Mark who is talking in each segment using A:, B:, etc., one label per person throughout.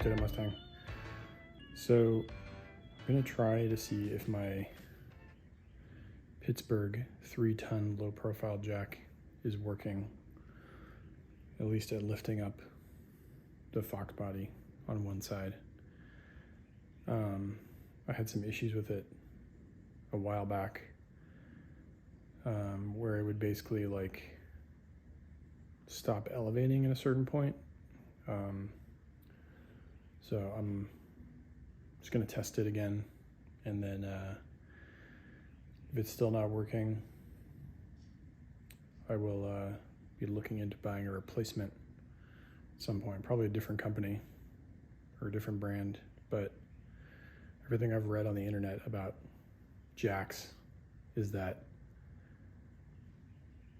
A: kit at Mustang. So I'm gonna try to see if my Pittsburgh 3-ton low profile jack is working, at least at lifting up the Fox body on one side. I had some issues with it a while back, where it would basically like stop elevating at a certain point. So I'm just gonna test it again, and then if it's still not working, I will be looking into buying a replacement at some point, probably a different company or a different brand, but everything I've read on the internet about jacks is that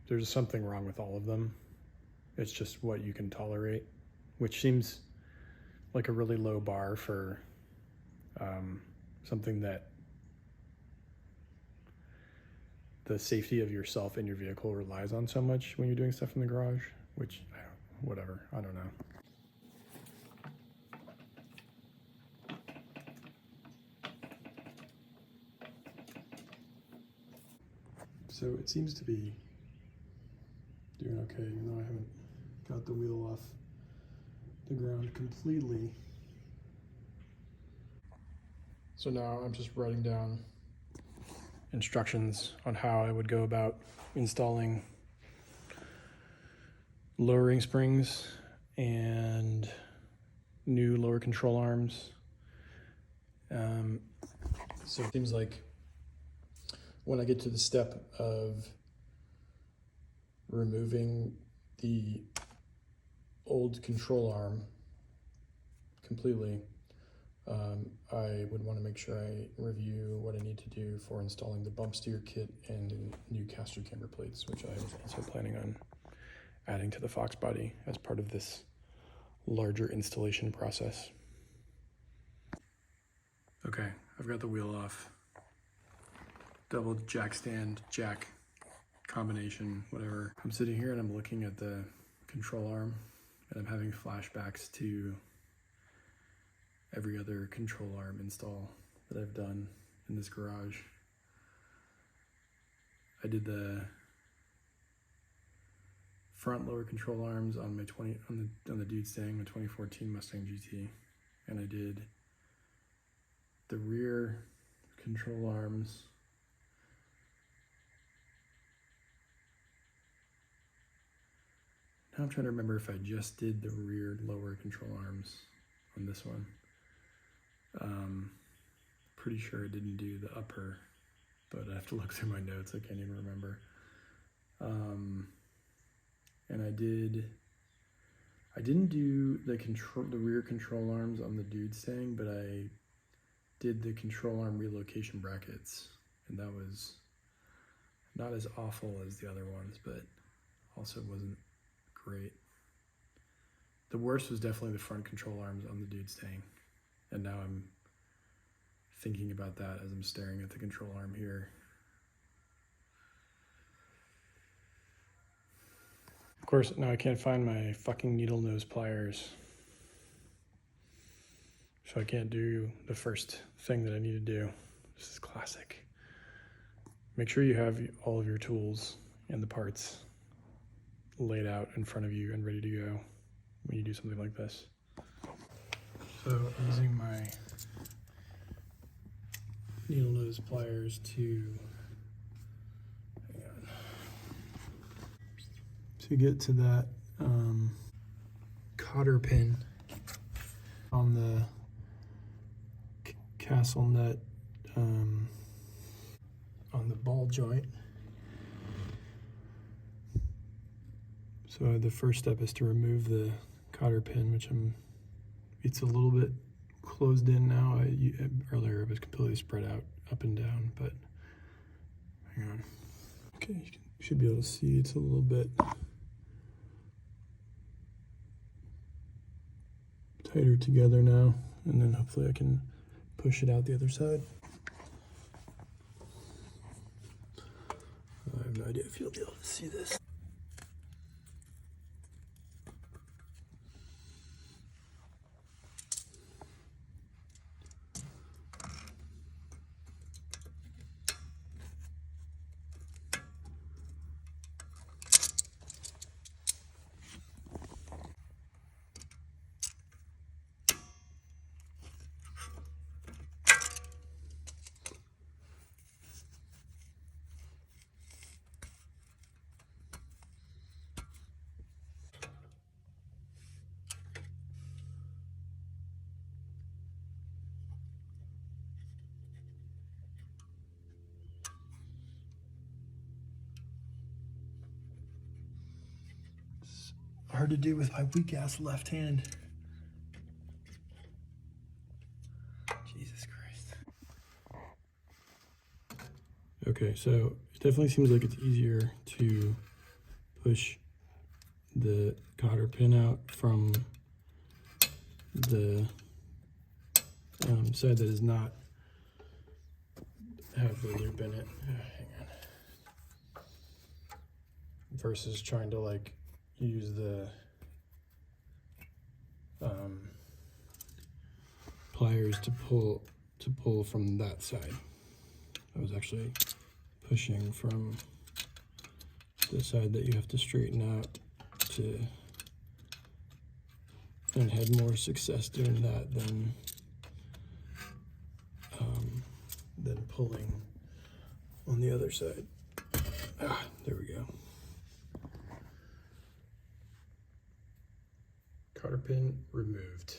A: there's something wrong with all of them. It's just what you can tolerate, which seems like a really low bar for something that the safety of yourself and your vehicle relies on so much when you're doing stuff in the garage, which, whatever, I don't know. So it seems to be doing okay, even though I haven't got the wheel off the ground completely. So now I'm just writing down instructions on how I would go about installing lowering springs and new lower control arms. So it seems like when I get to the step of removing the old control arm completely, I would want to make sure I review what I need to do for installing the bump steer kit and new caster camber plates, which I was also planning on adding to the Fox body as part of this larger installation process. Okay, I've got the wheel off. Double jack stand, jack combination, whatever. I'm sitting here and I'm looking at the control arm and I'm having flashbacks to every other control arm install that I've done in this garage. I did the front lower control arms on my on the dude Stang, my 2014 Mustang GT, and I did the rear control arms now I'm trying to remember if I just did the rear lower control arms on this one. Pretty sure I didn't do the upper, but I have to look through my notes. I can't even remember. And I didn't do the rear control arms on the dude Stang, but I did the control arm relocation brackets, and that was not as awful as the other ones, but also wasn't great. The worst was definitely the front control arms on the dude Stang, and now I'm thinking about that as I'm staring at the control arm here. Of course, now I can't find my fucking needle nose pliers, so I can't do the first thing that I need to do. This is classic. Make sure you have all of your tools and the parts laid out in front of you and ready to go when you do something like this. So using my needle nose pliers to get to that cotter pin on the castle nut on the ball joint. So the first step is to remove the cotter pin, which it's a little bit closed in now. Earlier it was completely spread out up and down, but hang on. Okay, you should be able to see it's a little bit tighter together now, and then hopefully I can push it out the other side. I have no idea if you'll be able to see this. hard to do with my weak ass left hand. Jesus Christ. Okay, so it definitely seems like it's easier to push the cotter pin out from the side that does not have the loop in it. Hang on. Versus trying to like use the pliers to pull from that side. I was actually pushing from the side that you have to straighten out and had more success doing that than pulling on the other side. There we go. Cotter pin removed.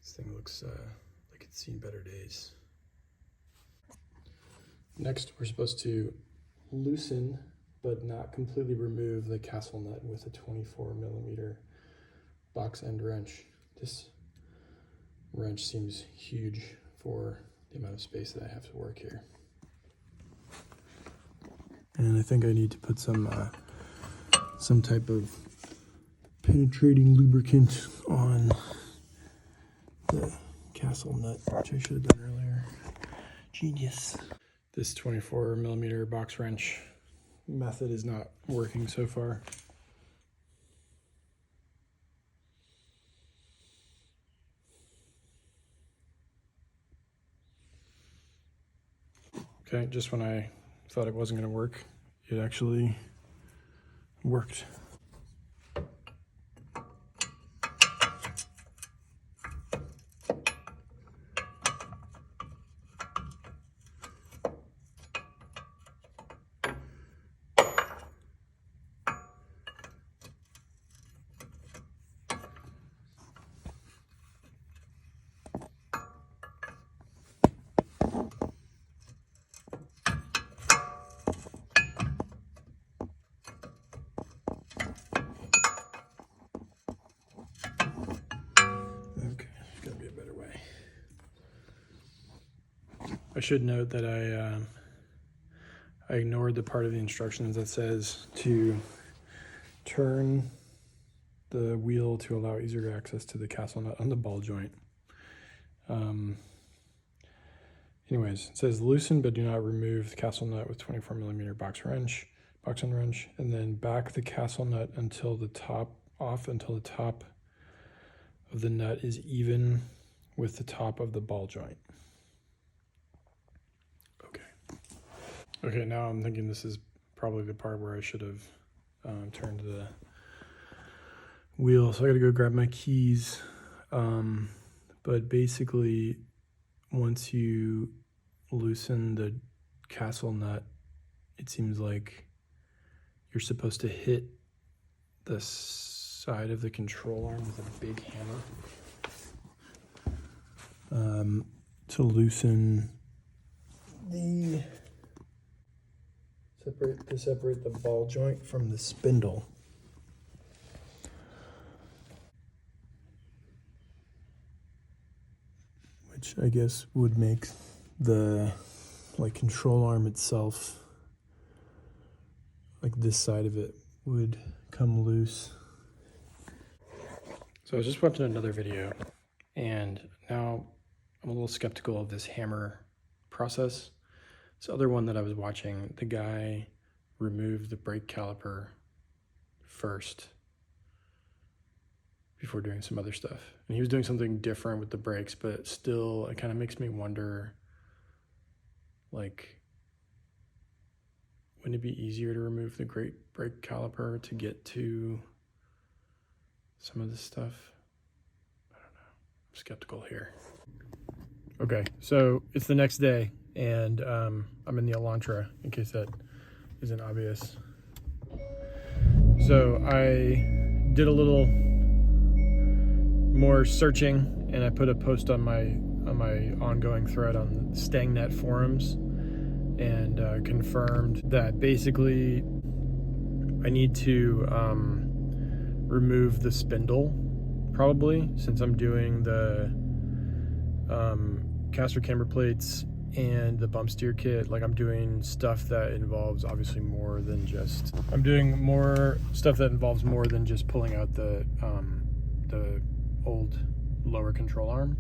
A: This thing looks like it's seen better days. Next, we're supposed to loosen but not completely remove the castle nut with a 24mm box end wrench. This wrench seems huge for the amount of space that I have to work here. And I think I need to put some type of penetrating lubricant on the castle nut, which I should have done earlier. Genius. This 24mm box wrench method is not working so far. Okay, just when I thought it wasn't going to work, it actually worked. I should note that I ignored the part of the instructions that says to turn the wheel to allow easier access to the castle nut on the ball joint. Anyways, it says loosen but do not remove the castle nut with 24mm box end wrench, and then back the castle nut until the top of the nut is even with the top of the ball joint. Okay, now I'm thinking this is probably the part where I should have turned the wheel. So I gotta go grab my keys. But basically, once you loosen the castle nut, it seems like you're supposed to hit the side of the control arm with a big hammer to loosen separate the ball joint from the spindle. Which I guess would make the control arm itself, like this side of it would come loose. So I was just watching another video, and now I'm a little skeptical of this hammer process. This other one that I was watching, the guy removed the brake caliper first before doing some other stuff. And he was doing something different with the brakes, but still, it kind of makes me wonder, like, wouldn't it be easier to remove the brake caliper to get to some of this stuff? I don't know. I'm skeptical here. Okay, so it's the next day, and I'm in the Elantra, in case that isn't obvious. So I did a little more searching, and I put a post on my ongoing thread on the StangNet forums, and confirmed that basically I need to remove the spindle, probably, since I'm doing the caster camber plates and the bump steer kit. Like, I'm doing stuff that involves obviously more than just, pulling out the old lower control arm.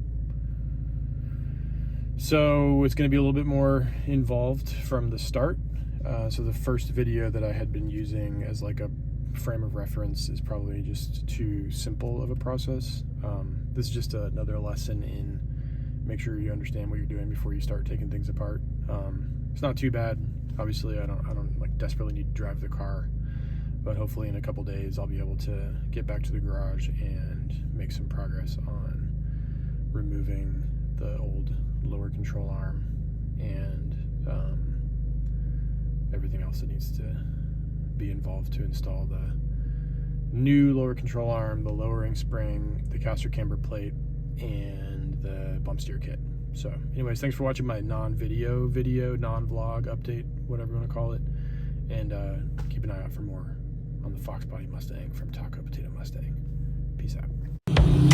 A: So it's going to be a little bit more involved from the start. So the first video that I had been using as like a frame of reference is probably just too simple of a process. This is just another lesson in make sure you understand what you're doing before you start taking things apart. It's not too bad. Obviously, I don't like desperately need to drive the car, but hopefully in a couple days I'll be able to get back to the garage and make some progress on removing the old lower control arm and everything else that needs to be involved to install the new lower control arm, the lowering spring, the caster camber plate, and the bump steer kit. So anyways, thanks for watching my non-vlog update, whatever you want to call it, and keep an eye out for more on the Fox Body Mustang from Taco Potato Mustang. Peace out.